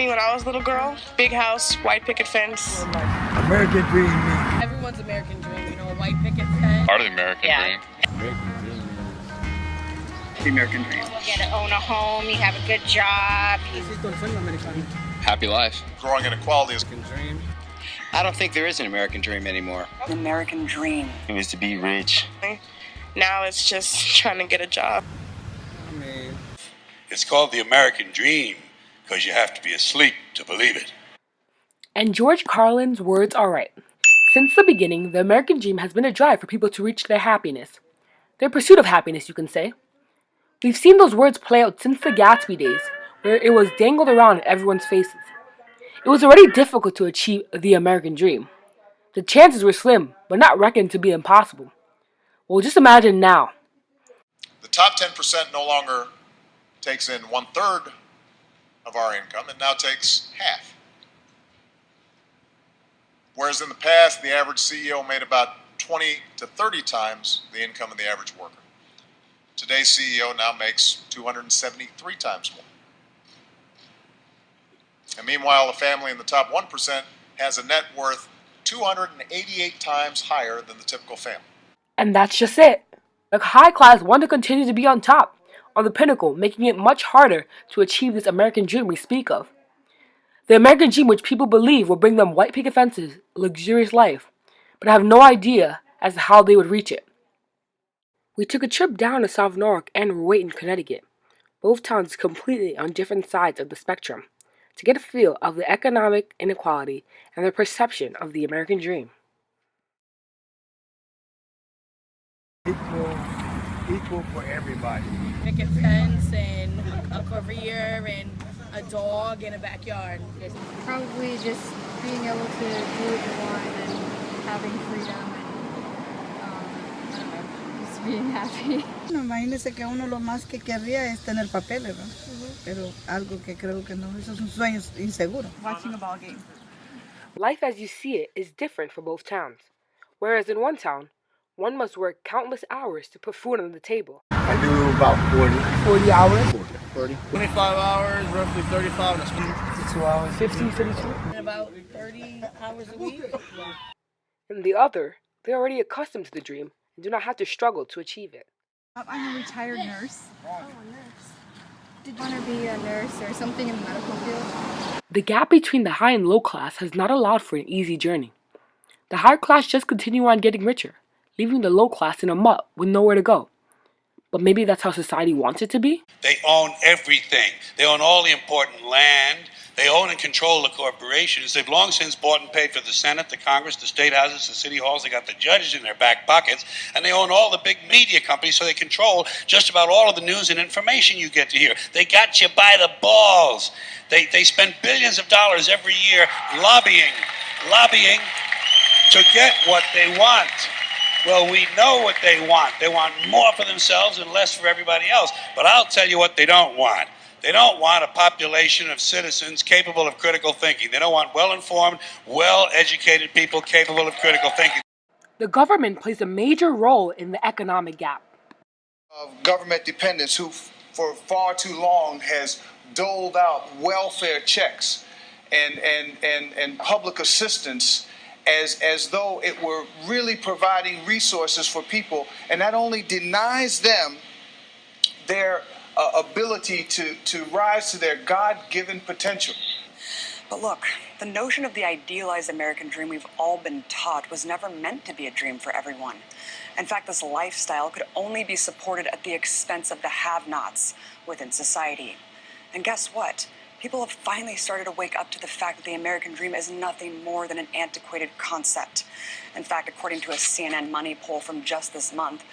me when I was a little girl. Big house, white picket fence. American dream. Everyone's American dream, you know, a white picket fence. Part of the American dream. American dream The American dream. You get to own a home, you have a good job. Happy life. Growing inequality is Dream. I don't think there is an American dream anymore. The American dream. It was to be rich. Now it's just trying to get a job. I mean, It's called the American dream because you have to be asleep to believe it. And George Carlin's words are right. Since the beginning, the American dream has been a drive for people to reach their happiness. Their pursuit of happiness, you can say. We've seen those words play out since the Gatsby days, where it was dangled around in everyone's faces. It was already difficult to achieve the American dream. The chances were slim, but not reckoned to be impossible. Well, just imagine now. the top 10% no longer takes in 1/3 of our income and now takes half. Whereas in the past, the average CEO made about 20 to 30 times the income of the average worker. Today's CEO now makes 273 times more. And meanwhile, the family in the top 1% has a net worth 288 times higher than the typical family. And that's just it. The high class want to continue to be on top, on the pinnacle, making it much harder to achieve this American dream we speak of. The American dream which people believe will bring them white picket fences, a luxurious life, but have no idea as to how they would reach it. We took a trip down to South Norwalk and Rowayton, Connecticut, both towns completely on different sides of the spectrum, to get a feel of the economic inequality and their perception of the American dream. Equal for everybody. Picket fence and a career and a dog in a backyard. Probably just being able to do what you want and having freedom and I don't know, just being happy. Imagínese que uno lo más que querría es tener papeles, ¿no? Pero algo que creo que no, eso es un sueño inseguro. Watching a ball game. Life as you see it is different for both towns. Whereas in one town, one must work countless hours to put food on the table. I do about 40 hours. 40. 25 hours, roughly 35. That's 52 hours. 50, 52. And about 30 hours a week. In the other, they're already accustomed to the dream and do not have to struggle to achieve it. I'm a retired nurse. Oh, a nurse. Did you want to be a nurse or something in the medical field? The gap between the high and low class has not allowed for an easy journey. The higher class just continue on getting richer, leaving the low class in a mutt with nowhere to go. But maybe that's how society wants it to be? They own everything. They own all the important land. They own and control the corporations. They've long since bought and paid for the Senate, the Congress, the state houses, the city halls. They got the judges in their back pockets. And they own all the big media companies, so they control just about all of the news and information you get to hear. They got you by the balls. They spend billions of dollars every year lobbying to get what they want. Well, we know what they want. They want more for themselves and less for everybody else. But I'll tell you what they don't want. They don't want a population of citizens capable of critical thinking. They don't want well-informed, well-educated people capable of critical thinking. The government plays a major role in the economic gap. Of government dependents who for far too long has doled out welfare checks and public assistance as though it were really providing resources for people, and that only denies them their ability to rise to their God-given potential. But look, the notion of the idealized American dream we've all been taught was never meant to be a dream for everyone. In fact, this lifestyle could only be supported at the expense of the have-nots within society. And guess what? People have finally started to wake up to the fact that the American dream is nothing more than an antiquated concept. In fact, according to a CNN Money poll from just this month,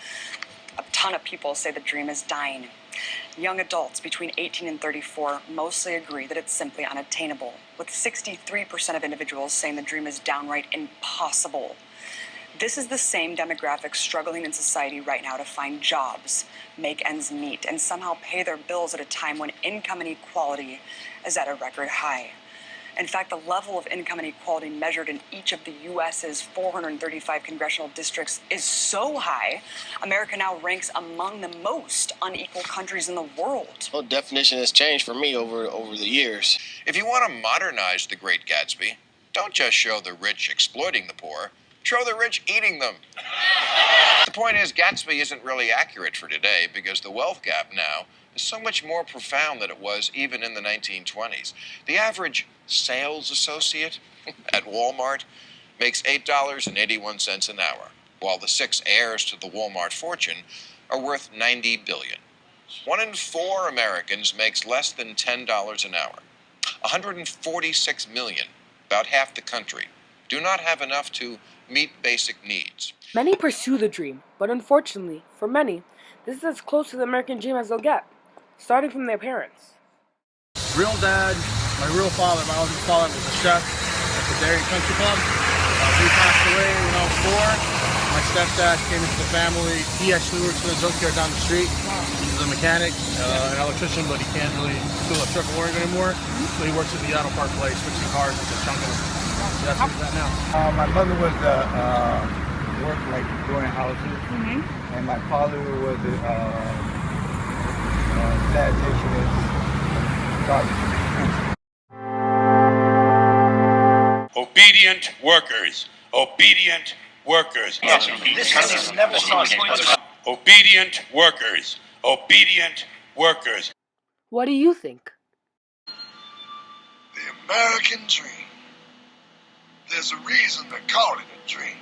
a ton of people say the dream is dying. Young adults between 18 and 34 mostly agree that it's simply unattainable, with 63% of individuals saying the dream is downright impossible. This is the same demographic struggling in society right now to find jobs, make ends meet, and somehow pay their bills at a time when income inequality is at a record high. In fact, the level of income inequality measured in each of the U.S.'s 435 congressional districts is so high, America now ranks among the most unequal countries in the world. Well, definition has changed for me over the years. If you want to modernize The Great Gatsby, don't just show the rich exploiting the poor, show the rich eating them. The point is, Gatsby isn't really accurate for today because the wealth gap now is so much more profound than it was even in the 1920s. The average sales associate at Walmart makes $8.81 an hour, while the 6 heirs to the Walmart fortune are worth $90 billion. 1 in 4 Americans makes less than $10 an hour. 146 million, about half the country, do not have enough to meet basic needs. Many pursue the dream, but unfortunately, for many, this is as close to the American dream as they'll get, starting from their parents. Real dad, my real father, my own father was a chef at the Dairy Country Club. He passed away when I was 4. My stepdad came into the family. He actually works for the junkyard down the street. He's a mechanic, an electrician, but he can't really do a truck of work anymore. So he works at the auto park place, fixing cars and just chunking them. So that's what he's at now. My mother was worked like doing houses, and my father was a sanitation garbage. Obedient workers. Obedient workers. Obedient workers. Obedient workers. What do you think? The American dream. There's a reason they call it a dream.